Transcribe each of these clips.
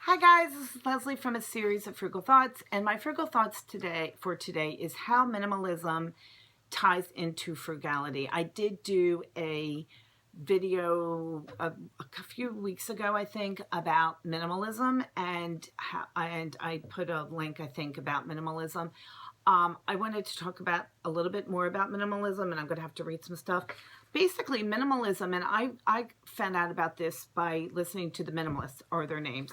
Hi guys, this is Leslie from a series of Frugal Thoughts, and my Frugal Thoughts for today is how minimalism ties into frugality. I did do a video a few weeks ago, I think, about minimalism, and I put a link, I think, about minimalism. I wanted to talk about a little bit more about minimalism, and I'm going to have to read some stuff. Basically, minimalism, and I found out about this by listening to the minimalists, or their names.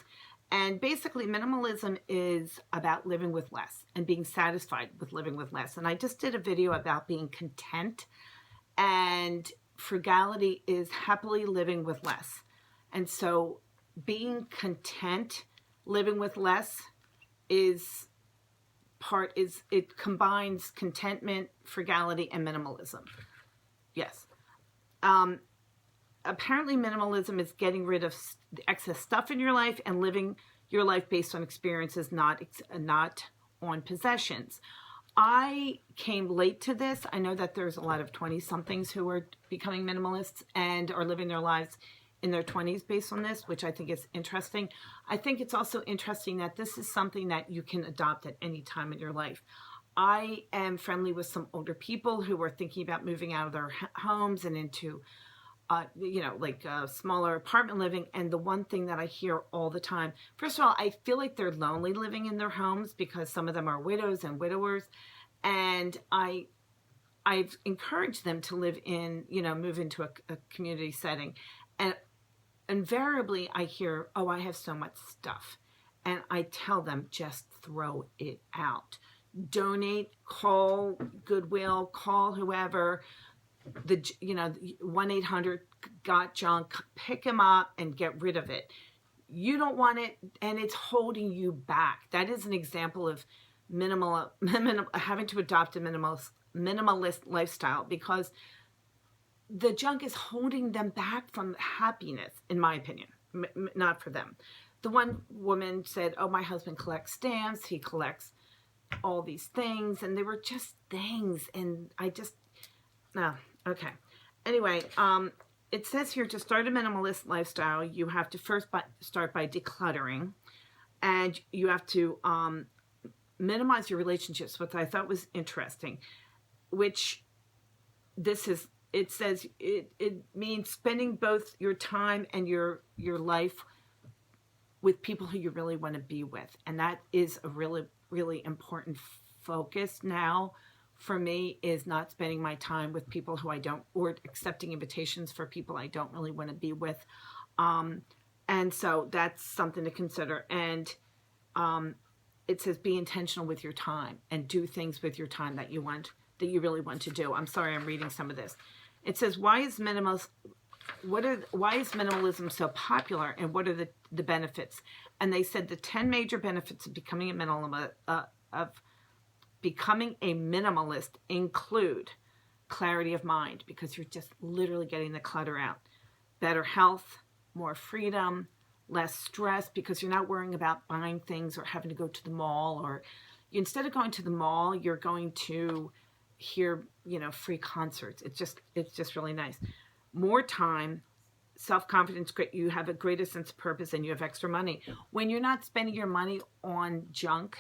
And basically, minimalism is about living with less and being satisfied with living with less. And I just did a video about being content, and frugality is happily living with less. And so being content, living with less it combines contentment, frugality, and minimalism. Yes. Apparently minimalism is getting rid of the excess stuff in your life and living your life based on experiences, not on possessions. I came late to this. I know that there's a lot of 20-somethings who are becoming minimalists and are living their lives in their 20s based on this, which I think is interesting. I think it's also interesting that this is something that you can adopt at any time in your life. I am friendly with some older people who are thinking about moving out of their homes and into smaller apartment living. And the one thing that I hear all the time, first of all, I feel like they're lonely living in their homes because some of them are widows and widowers. And I've encouraged them to live in, move into a community setting. And invariably I hear, oh, I have so much stuff. And I tell them, just throw it out. Donate, call Goodwill, call whoever, 1-800-GOT-JUNK, pick them up and get rid of it. You don't want it, and it's holding you back. That is an example of having to adopt a minimalist lifestyle, because the junk is holding them back from happiness, in my opinion, not for them. The one woman said, oh, my husband collects stamps, he collects all these things, and they were just things, and no. Okay. Anyway, it says here to start a minimalist lifestyle, you have to first start by decluttering, and you have to minimize your relationships, which I thought was interesting, which it says it means spending both your time and your life with people who you really want to be with. And that is a really, really important focus now. For me, is not spending my time with people who I don't, or accepting invitations for people I don't really want to be with. And so that's something to consider. And it says be intentional with your time and do things with your time that you really want to do. I'm sorry, I'm reading some of this. It says, why is minimalism so popular, and what are the benefits? And they said the 10 major benefits of becoming a minimalist include clarity of mind, because you're just literally getting the clutter out. Better health, more freedom, less stress, because you're not worrying about buying things or having to go to the mall, or instead of going to the mall, you're going to hear, free concerts. It's just really nice. More time, self-confidence, you have a greater sense of purpose, and you have extra money. When you're not spending your money on junk,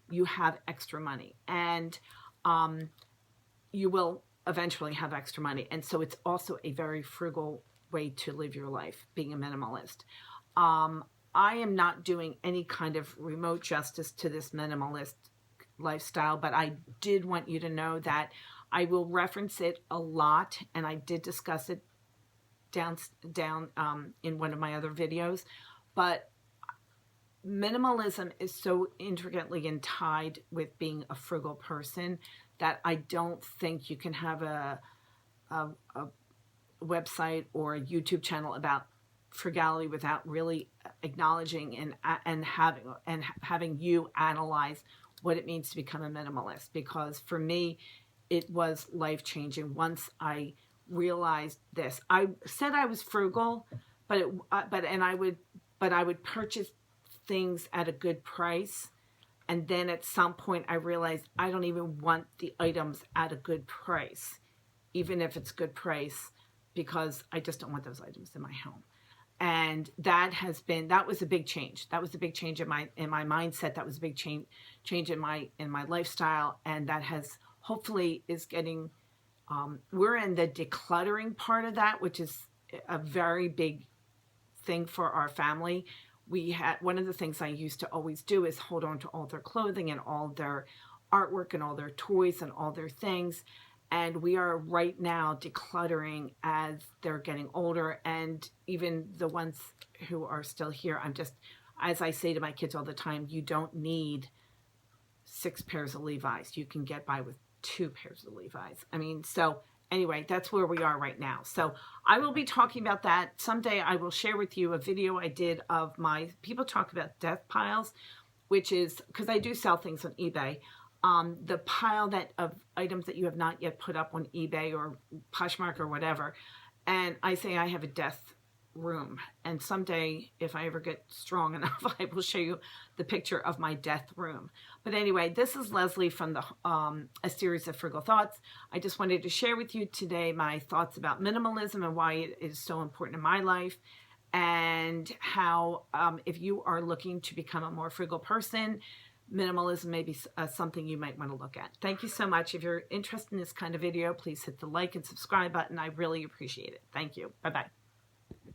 you have extra money, and you will eventually have extra money. And so it's also a very frugal way to live your life, being a minimalist. I am not doing any kind of remote justice to this minimalist lifestyle, but I did want you to know that I will reference it a lot, and I did discuss it down in one of my other videos. But minimalism is so intricately tied with being a frugal person that I don't think you can have a website or a YouTube channel about frugality without really acknowledging and having you analyze what it means to become a minimalist. Because for me, it was life-changing once I realized this. I said I was frugal, but I would purchase things at a good price, and then at some point I realized I don't even want the items at a good price, even if it's good price, because I just don't want those items in my home. And that was a big change. That was a big change in my mindset. That was a big change in my lifestyle. And that has hopefully is getting, we're in the decluttering part of that, which is a very big thing for our family. We had, one of the things I used to always do is hold on to all their clothing and all their artwork and all their toys and all their things. And we are right now decluttering as they're getting older, and even the ones who are still here. I'm just, as I say to my kids all the time, you don't need 6 pairs of Levi's. You can get by with 2 pairs of Levi's. I mean, so anyway, that's where we are right now. So I will be talking about that. Someday I will share with you a video I did of my, people talk about death piles, which is, because I do sell things on eBay, the pile of items that you have not yet put up on eBay or Poshmark or whatever. And I say I have a death room. And someday, if I ever get strong enough, I will show you the picture of my death room. But anyway, this is Leslie from the a series of Frugal Thoughts. I just wanted to share with you today my thoughts about minimalism and why it is so important in my life, and how if you are looking to become a more frugal person, minimalism may be something you might want to look at. Thank you so much. If you're interested in this kind of video, please hit the like and subscribe button. I really appreciate it. Thank you. Bye-bye.